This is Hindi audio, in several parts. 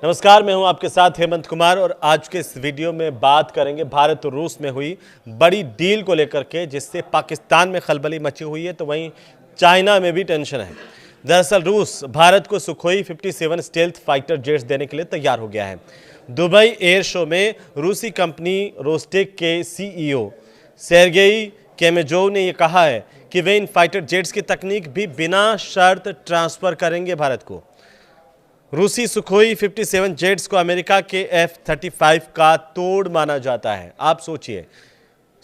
नमस्कार, मैं हूं आपके साथ हेमंत कुमार और आज के इस वीडियो में बात करेंगे भारत और रूस में हुई बड़ी डील को लेकर के, जिससे पाकिस्तान में खलबली मची हुई है तो वहीं चाइना में भी टेंशन है। दरअसल रूस भारत को सुखोई 57 स्टेल्थ फाइटर जेट्स देने के लिए तैयार हो गया है। दुबई एयर शो में रूसी कंपनी रोस्टेक के सीईओ सेर्गेई केमेजोव ने यह कहा है कि वे इन फाइटर जेट्स की तकनीक भी बिना शर्त ट्रांसफर करेंगे भारत को। रूसी सुखोई 57 जेट्स को अमेरिका के F-35 का तोड़ माना जाता है। आप सोचिए,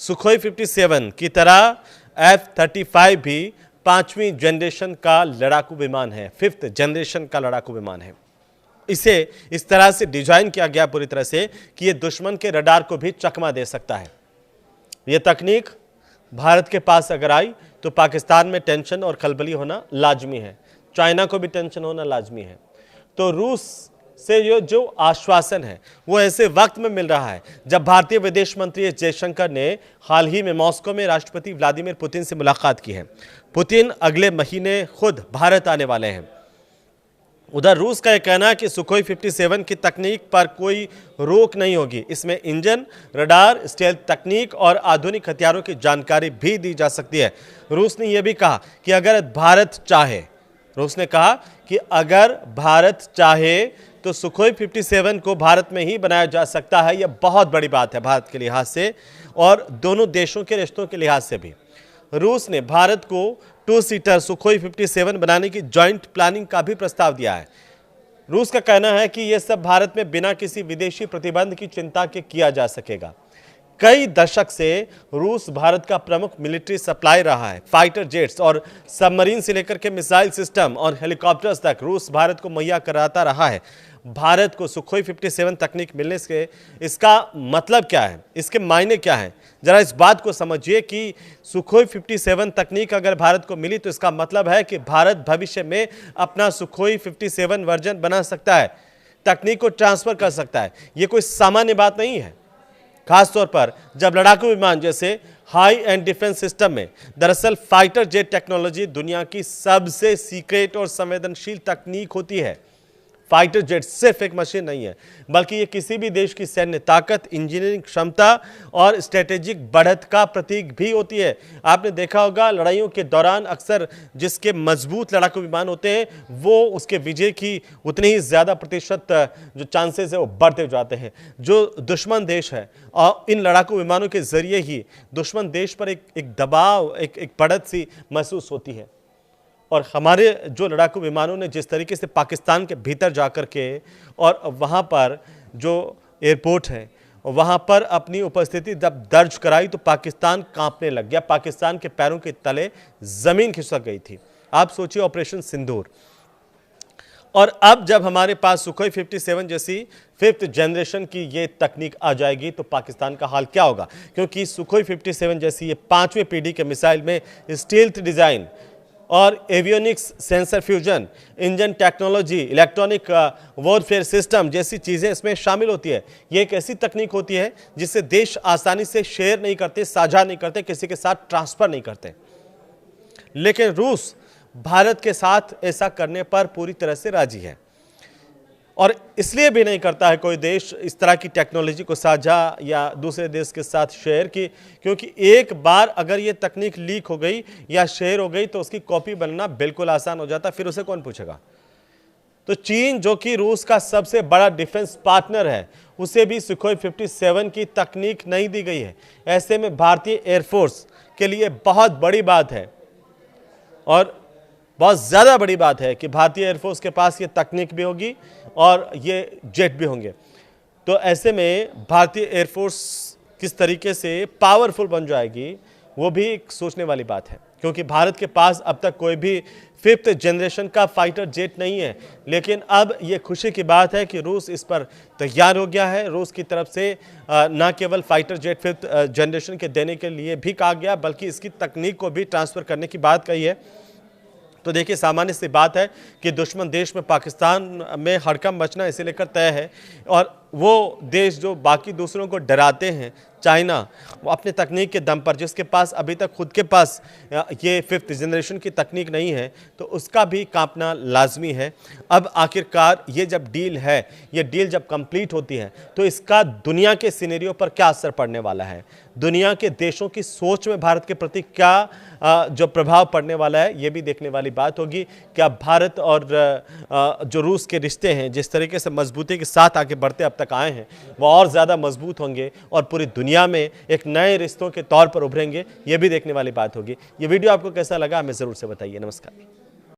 सुखोई 57 की तरह F-35 भी 5वीं जनरेशन का लड़ाकू विमान है, 5th जनरेशन का लड़ाकू विमान है। इसे इस तरह से डिजाइन किया गया पूरी तरह से कि यह दुश्मन के रडार को भी चकमा दे सकता है। यह तकनीक भारत के पास अगर आई तो पाकिस्तान में टेंशन और खलबली होना लाजमी है, चाइना को भी टेंशन होना लाजमी है। तो रूस से ये जो आश्वासन है वो ऐसे वक्त में मिल रहा है जब भारतीय विदेश मंत्री एस जयशंकर ने हाल ही में मॉस्को में राष्ट्रपति व्लादिमीर पुतिन से मुलाकात की है। पुतिन अगले महीने खुद भारत आने वाले हैं। उधर रूस का यह कहना है कि सुखोई 57 की तकनीक पर कोई रोक नहीं होगी। इसमें इंजन, रडार, स्टेल्थ तकनीक और आधुनिक हथियारों की जानकारी भी दी जा सकती है। रूस ने यह भी कहा कि अगर भारत चाहे तो सुखोई 57 को भारत में ही बनाया जा सकता है। यह बहुत बड़ी बात है भारत के लिहाज से और दोनों देशों के रिश्तों के लिहाज से भी। रूस ने भारत को 2 सीटर सुखोई 57 बनाने की जॉइंट प्लानिंग का भी प्रस्ताव दिया है। रूस का कहना है कि यह सब भारत में बिना किसी विदेशी प्रतिबंध की चिंता के किया जा सकेगा। कई दशक से रूस भारत का प्रमुख मिलिट्री सप्लाई रहा है। फाइटर जेट्स और सबमरीन से लेकर के मिसाइल सिस्टम और हेलीकॉप्टर्स तक रूस भारत को मुहैया कराता रहा है। भारत को सुखोई 57 तकनीक मिलने से इसका मतलब क्या है, इसके मायने क्या है? जरा इस बात को समझिए कि सुखोई 57 तकनीक अगर भारत को मिली तो इसका मतलब है कि भारत भविष्य में अपना सुखोई 57 वर्जन बना सकता है, तकनीक को ट्रांसफर कर सकता है। यह कोई सामान्य बात नहीं है, खासतौर पर जब लड़ाकू विमान जैसे हाई एंड डिफेंस सिस्टम में। दरअसल फाइटर जेट टेक्नोलॉजी दुनिया की सबसे सीक्रेट और संवेदनशील तकनीक होती है। फाइटर जेट सिर्फ एक मशीन नहीं है, बल्कि ये किसी भी देश की सैन्य ताकत, इंजीनियरिंग क्षमता और स्ट्रेटेजिक बढ़त का प्रतीक भी होती है। आपने देखा होगा लड़ाइयों के दौरान अक्सर जिसके मजबूत लड़ाकू विमान होते हैं वो उसके विजय की उतनी ही ज़्यादा प्रतिशत जो चांसेस है वो बढ़ते जाते हैं। जो दुश्मन देश है और इन लड़ाकू विमानों के जरिए ही दुश्मन देश पर एक दबाव, एक बढ़त सी महसूस होती है। और हमारे जो लड़ाकू विमानों ने जिस तरीके से पाकिस्तान के भीतर जाकर के और वहाँ पर जो एयरपोर्ट है वहाँ पर अपनी उपस्थिति जब दर्ज कराई तो पाकिस्तान कांपने लग गया, पाकिस्तान के पैरों के तले ज़मीन खिसक गई थी। आप सोचिए ऑपरेशन सिंदूर। और अब जब हमारे पास सुखोई 57 जैसी 5th जनरेशन की ये तकनीक आ जाएगी तो पाकिस्तान का हाल क्या होगा, क्योंकि सुखोई 57 जैसी ये 5वीं पीढ़ी के मिसाइल में स्टील्थ डिज़ाइन और avionics, sensor fusion, engine technology, electronic warfare system जैसी चीज़ें इसमें शामिल होती है। ये एक ऐसी तकनीक होती है जिससे देश आसानी से शेयर नहीं करते, साझा नहीं करते, किसी के साथ ट्रांसफ़र नहीं करते। लेकिन रूस भारत के साथ ऐसा करने पर पूरी तरह से राजी है और इसलिए भी नहीं करता है कोई देश इस तरह की टेक्नोलॉजी को साझा या दूसरे देश के साथ शेयर की, क्योंकि एक बार अगर ये तकनीक लीक हो गई या शेयर हो गई तो उसकी कॉपी बनना बिल्कुल आसान हो जाता, फिर उसे कौन पूछेगा। तो चीन जो कि रूस का सबसे बड़ा डिफेंस पार्टनर है उसे भी सुखोई 57 की तकनीक नहीं दी गई है। ऐसे में भारतीय एयरफोर्स के लिए बहुत बड़ी बात है और बहुत ज़्यादा बड़ी बात है कि भारतीय एयरफोर्स के पास ये तकनीक भी होगी और ये जेट भी होंगे। तो ऐसे में भारतीय एयरफोर्स किस तरीके से पावरफुल बन जाएगी वो भी एक सोचने वाली बात है, क्योंकि भारत के पास अब तक कोई भी 5th जनरेशन का फाइटर जेट नहीं है। लेकिन अब ये खुशी की बात है कि रूस इस पर तैयार हो गया है। रूस की तरफ से न केवल फाइटर जेट 5th जनरेशन के देने के लिए भी कहा गया, बल्कि इसकी तकनीक को भी ट्रांसफ़र करने की बात कही है। तो देखिए, सामान्य सी बात है कि दुश्मन देश में पाकिस्तान में हड़कंप मचना इसे लेकर तय है और वो देश जो बाकी दूसरों को डराते हैं, चाइना, वो अपने तकनीक के दम पर, जिसके पास अभी तक खुद के पास ये 5th जनरेशन की तकनीक नहीं है, तो उसका भी कांपना लाजमी है। अब आखिरकार ये जब डील है, ये डील जब कंप्लीट होती है, तो इसका दुनिया के सिनेरियो पर क्या असर पड़ने वाला है, दुनिया के देशों की सोच में भारत के प्रति क्या जो प्रभाव पड़ने वाला है, ये भी देखने वाली बात होगी। क्या भारत और जो रूस के रिश्ते हैं, जिस तरीके से मजबूती के साथ आगे बढ़ते अब तक आए हैं, वो और ज़्यादा मजबूत होंगे और पूरी दुनिया में एक नए रिश्तों के तौर पर उभरेंगे, ये भी देखने वाली बात होगी। ये वीडियो आपको कैसा लगा हमें ज़रूर से बताइए। नमस्कार।